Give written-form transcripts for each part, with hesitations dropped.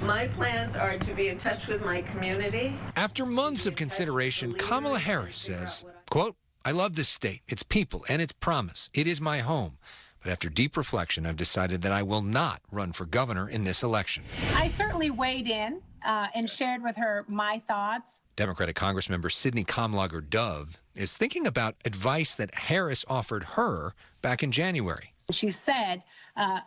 My plans are to be in touch with my community. After months of consideration, Kamala Harris says, quote, "I love this state, its people, and its promise. It is my home. But after deep reflection, I've decided that I will not run for governor in this election." I certainly weighed in and shared with her my thoughts. Democratic Congressmember Sidney Kamlager-Dove is thinking about advice that Harris offered her back in January. She said,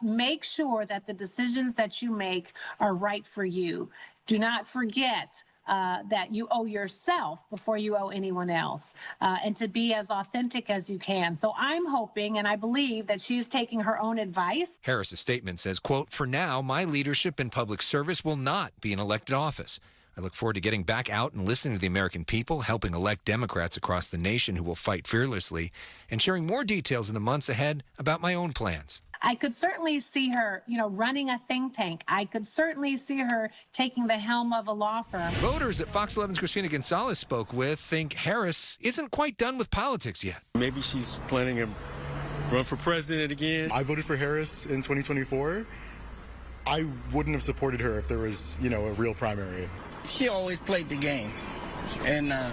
make sure that the decisions that you make are right for you. Do not forget that you owe yourself before you owe anyone else, and to be as authentic as you can. So I'm hoping and I believe that she's taking her own advice. Harris's statement says, quote, "For now, my leadership in public service will not be in elected office. I look forward to getting back out and listening to the American people, helping elect Democrats across the nation who will fight fearlessly, and sharing more details in the months ahead about my own plans." I could certainly see her, running a think tank. I could certainly see her taking the helm of a law firm. Voters that Fox 11's Christina Gonzalez spoke with think Harris isn't quite done with politics yet. Maybe she's planning to run for president again. I voted for Harris in 2024. I wouldn't have supported her if there was, a real primary. She always played the game, and I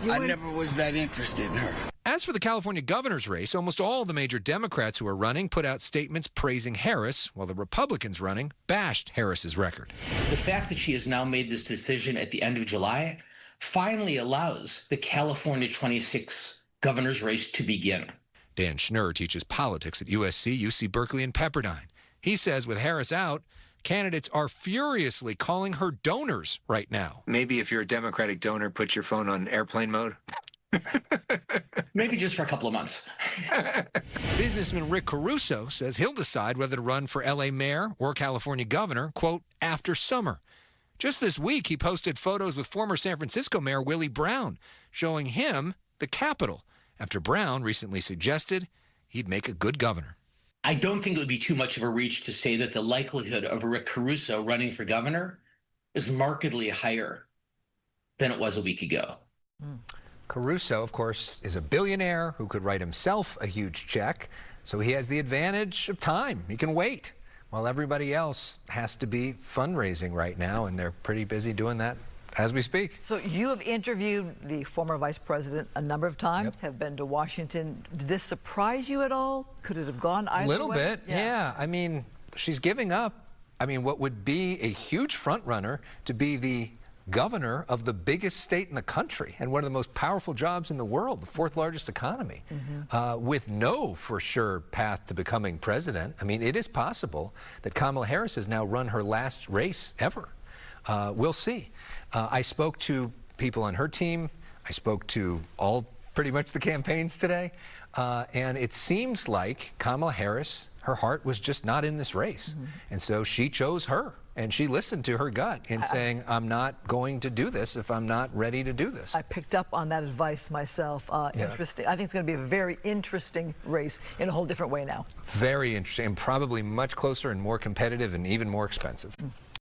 never was that interested in her. As for the California governor's race, almost all the major Democrats who are running put out statements praising Harris, while the Republicans running bashed Harris's record. The fact that she has now made this decision at the end of July finally allows the California 26 governor's race to begin. Dan Schnurr teaches politics at USC, UC Berkeley, and Pepperdine. He says with Harris out, candidates are furiously calling her donors right now. Maybe if you're a Democratic donor, put your phone on airplane mode. Maybe just for a couple of months. Businessman Rick Caruso says he'll decide whether to run for LA mayor or California governor, quote, after summer. Just this week, he posted photos with former San Francisco Mayor Willie Brown, showing him the Capitol, after Brown recently suggested he'd make a good governor. I don't think it would be too much of a reach to say that the likelihood of Rick Caruso running for governor is markedly higher than it was a week ago. Caruso, of course, is a billionaire who could write himself a huge check, so he has the advantage of time. He can wait, while everybody else has to be fundraising right now, and they're pretty busy doing that as we speak. So you have interviewed the former vice president a number of times, have been to Washington. Did this surprise you at all? Could it have gone either way? A little bit, yeah. I mean, she's giving up, what would be a huge front runner to be the governor of the biggest state in the country and one of the most powerful jobs in the world, the fourth largest economy, with no for sure path to becoming president. It is possible that Kamala Harris has now run her last race ever. We'll see. I spoke to people on her team. I spoke to pretty much the campaigns today. And it seems like Kamala Harris, her heart was just not in this race. And so she chose her. And she listened to her gut in saying, I'm not going to do this if I'm not ready to do this. I picked up on that advice myself. Interesting. I think it's going to be a very interesting race in a whole different way now. Very interesting, and probably much closer and more competitive and even more expensive.